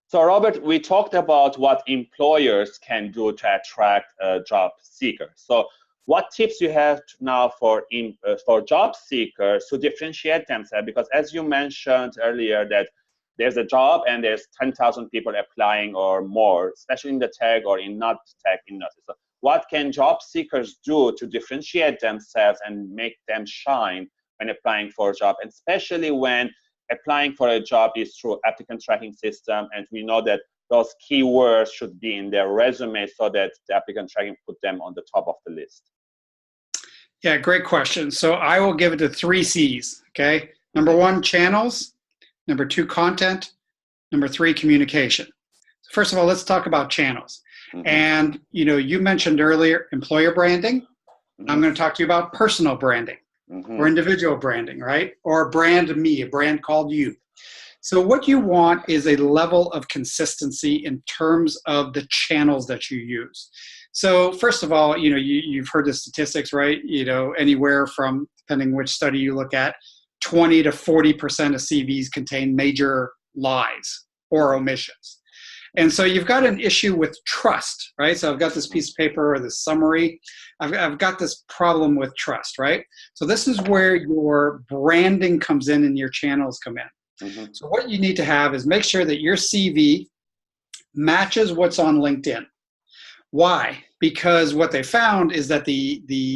So Robert, we talked about what employers can do to attract job seekers. So what tips you have now for job seekers to differentiate themselves? Because as you mentioned earlier that there's a job and there's 10,000 people applying or more, especially in the tech or in not tech industry. So what can job seekers do to differentiate themselves and make them shine when applying for a job, and especially when applying for a job is through applicant tracking system, and we know that those keywords should be in their resume so that the applicant tracking put them on the top of the list? Yeah, great question. So I will give it to 3 C's, okay? Number 1, channels. Number 2, content. Number 3, communication. So first of all, let's talk about channels. And you mentioned earlier employer branding. I'm going to talk to you about personal branding. Or individual branding, right? Or brand me, a brand called you. So what you want is a level of consistency in terms of the channels that you use. So first of all, you've heard the statistics, right? Anywhere from, depending which study you look at, 20 to 40% of CVs contain major lies or omissions. And so you've got an issue with trust, right? So I've got this piece of paper or this summary. I've got this problem with trust, right? So this is where your branding comes in and your channels come in. So what you need to have is make sure that your CV matches what's on LinkedIn. Why? Because what they found is that the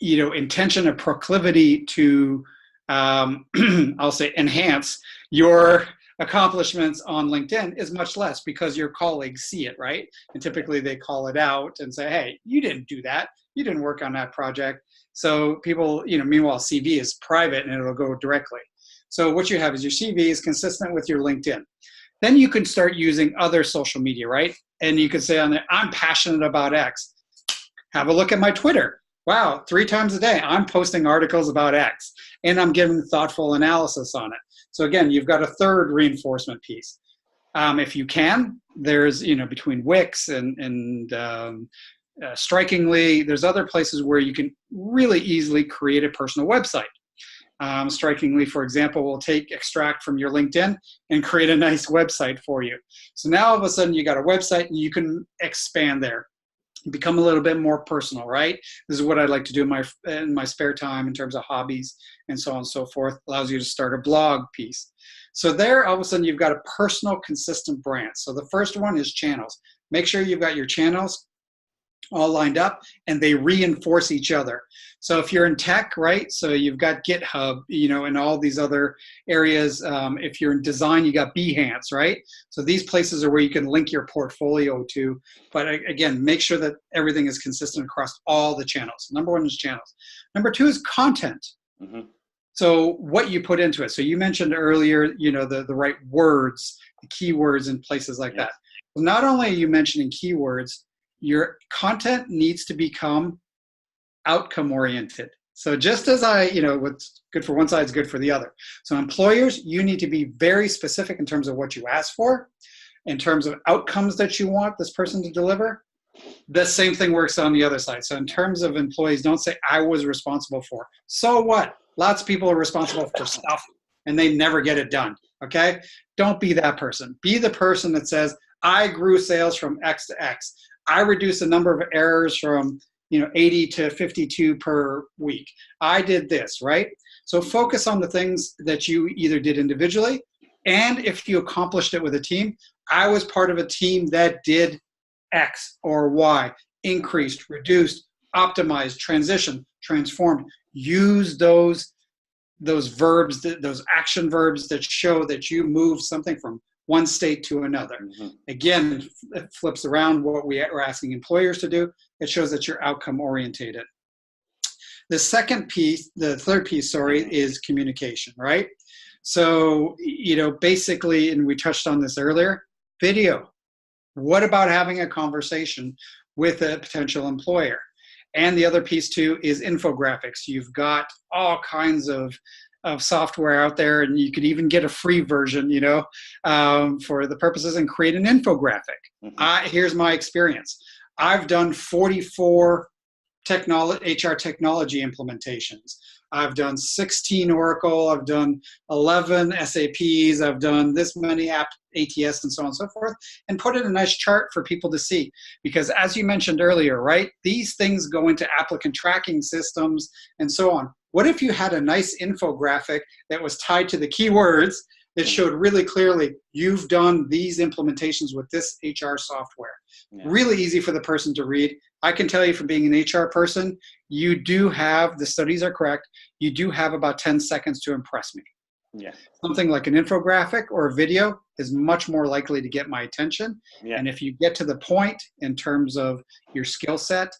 intention or proclivity to I'll say enhance your accomplishments on LinkedIn is much less because your colleagues see it, right? And typically they call it out and say, hey, you didn't do that. You didn't work on that project. So people, meanwhile, CV is private and it'll go directly. So what you have is your CV is consistent with your LinkedIn. Then you can start using other social media, right? And you can say on there, I'm passionate about X. Have a look at my Twitter. Wow, 3 times a day, I'm posting articles about X and I'm giving thoughtful analysis on it. So again, you've got a third reinforcement piece. If you can, there's, between Wix and Strikingly, there's other places where you can really easily create a personal website. Strikingly, for example, will extract from your LinkedIn and create a nice website for you. So now all of a sudden you got a website and you can expand there. Become a little bit more personal, right? This is what I like to do in my spare time in terms of hobbies and so on and so forth. Allows you to start a blog piece. So there, all of a sudden, you've got a personal, consistent brand. So the first one is channels. Make sure you've got your channels all lined up and they reinforce each other. So if you're in tech, right, so you've got GitHub, and all these other areas. If you're in design, you got Behance, right? So these places are where you can link your portfolio to. But again, make sure that everything is consistent across all the channels. Number 1 is channels. Number 2 is content. So what you put into it. So you mentioned earlier, the right words, the keywords in places like that. Well, not only are you mentioning keywords, your content needs to become outcome oriented. So just as what's good for one side is good for the other. So employers, you need to be very specific in terms of what you ask for, in terms of outcomes that you want this person to deliver. The same thing works on the other side. So in terms of employees, don't say, I was responsible for. So what? Lots of people are responsible for stuff and they never get it done, okay? Don't be that person. Be the person that says, I grew sales from X to X. I reduced the number of errors from 80 to 52 per week. I did this, right? So focus on the things that you either did individually, and if you accomplished it with a team, I was part of a team that did X or Y, increased, reduced, optimized, transitioned, transformed. Use those verbs, those action verbs that show that you moved something from one state to another. Again, it flips around what we are asking employers to do. It shows that you're outcome orientated. The third piece, is communication, right? So, basically, and we touched on this earlier, video. What about having a conversation with a potential employer? And the other piece too is infographics. You've got all kinds of software out there, and you could even get a free version, for the purposes, and create an infographic. Here's my experience. I've done 44 HR technology implementations. I've done 16 Oracle, I've done 11 SAPs, I've done this many ATS and so on and so forth, and put in a nice chart for people to see. Because as you mentioned earlier, right, these things go into applicant tracking systems and so on. What if you had a nice infographic that was tied to the keywords that showed really clearly, you've done these implementations with this HR software? Yeah. Really easy for the person to read. I can tell you from being an HR person, you do have, the studies are correct, you do have about 10 seconds to impress me. Yeah. Something like an infographic or a video is much more likely to get my attention. Yeah. And if you get to the point in terms of your skill set,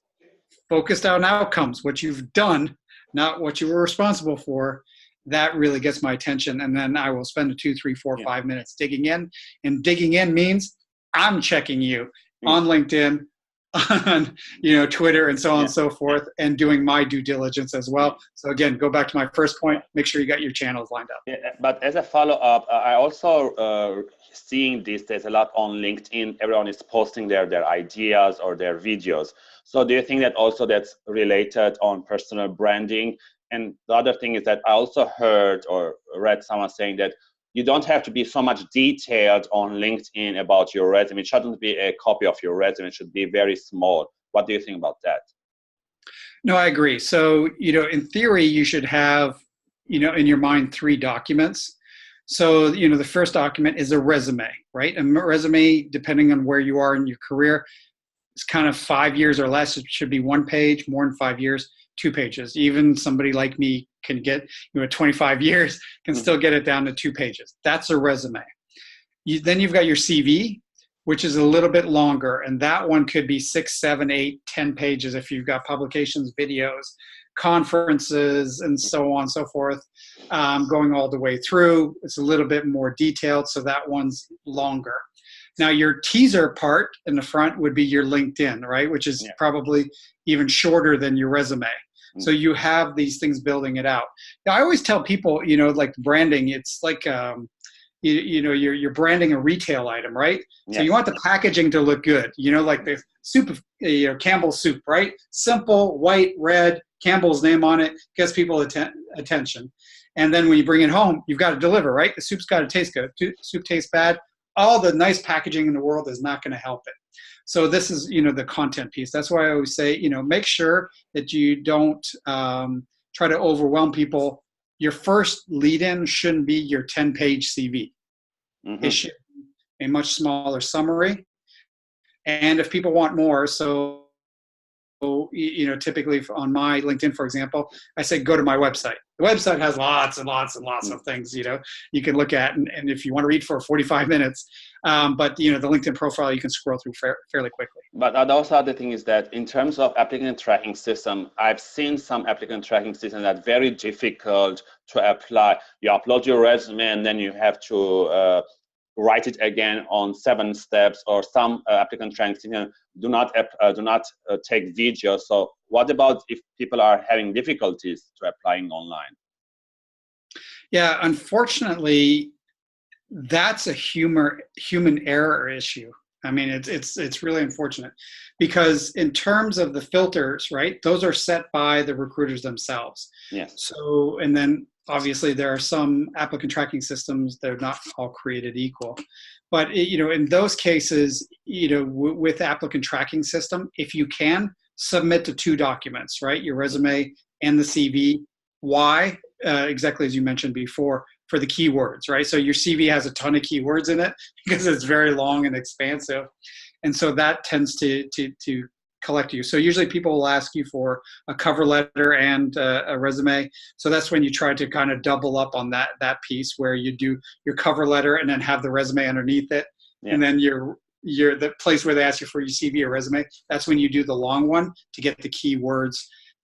focused on outcomes, what you've done, not what you were responsible for, that really gets my attention. And then I will spend 2, 3, 4, 5 minutes digging in. And digging in means I'm checking you on LinkedIn, on Twitter, and so on and so forth, and doing my due diligence as well. So again, go back to my first point, make sure you got your channels lined up. Yeah, but as a follow-up, I also seeing these days a lot on LinkedIn, everyone is posting their ideas or their videos. So do you think that also that's related on personal branding? And the other thing is that I also heard or read someone saying that you don't have to be so much detailed on LinkedIn about your resume. It shouldn't be a copy of your resume. It should be very small. What do you think about that? No, I agree. So, in theory, you should have, in your mind, 3 documents. So, the first document is a resume, right? A resume, depending on where you are in your career, is kind of 5 years or less. It should be 1 page, more than 5 years, 2 pages. Even somebody like me can get, 25 years, can still get it down to 2 pages. That's a resume. Then you've got your CV, which is a little bit longer. And that one could be 6, 7, 8, 10 pages if you've got publications, videos, conferences, and so on and so forth, going all the way through. It's a little bit more detailed, so that one's longer. Now, your teaser part in the front would be your LinkedIn, right? Which is probably even shorter than your resume. So you have these things building it out. Now, I always tell people, like branding, it's like, you're branding a retail item, right? Yes. So you want the packaging to look good, like the soup, Campbell's soup, right? Simple, white, red, Campbell's name on it, gets people attention. And then when you bring it home, you've got to deliver, right? The soup's got to taste good. Soup tastes bad. All the nice packaging in the world is not going to help it. So this is, the content piece. That's why I always say, make sure that you don't try to overwhelm people. Your first lead-in shouldn't be your 10-page CV. Mm-hmm. It should be a much smaller summary. And if people want more, so, typically on my LinkedIn, for example, I say, go to my website. The website has lots and lots and lots of things, you can look at. And if you want to read for 45 minutes, but, the LinkedIn profile, you can scroll through fairly quickly. But also other thing is that in terms of applicant tracking system, I've seen some applicant tracking systems that are very difficult to apply. You upload your resume and then you have to write it again on 7 steps, or some applicant tracking systems do not take video. So what about if people are having difficulties to applying online? Yeah, unfortunately, that's a human error issue. I mean, it's really unfortunate, because in terms of the filters, right, those are set by the recruiters themselves. Yes. So, and then obviously there are some applicant tracking systems, they're not all created equal. But, in those cases, with applicant tracking system, if you can, submit to 2 documents, right, your resume and the CV. Why? Exactly as you mentioned before, for the keywords, right? So your CV has a ton of keywords in it because it's very long and expansive. And so that tends to collect you. So usually people will ask you for a cover letter and a resume. So that's when you try to kind of double up on that piece, where you do your cover letter and then have the resume underneath it. Yeah. And then you're the place where they ask you for your CV or resume. That's when you do the long one to get the keywords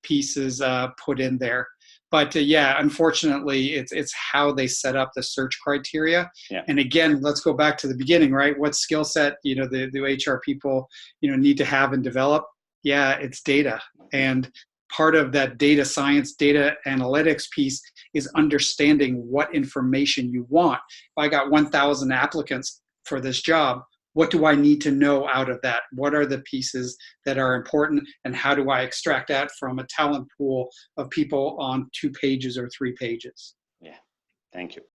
pieces put in there. But unfortunately, it's how they set up the search criteria. Yeah. And again, let's go back to the beginning, right? What skill set, the HR people, need to have and develop? Yeah, it's data. And part of that data science, data analytics piece is understanding what information you want. If I got 1,000 applicants for this job, what do I need to know out of that? What are the pieces that are important, and how do I extract that from a talent pool of people on 2 pages or 3 pages? Yeah, thank you.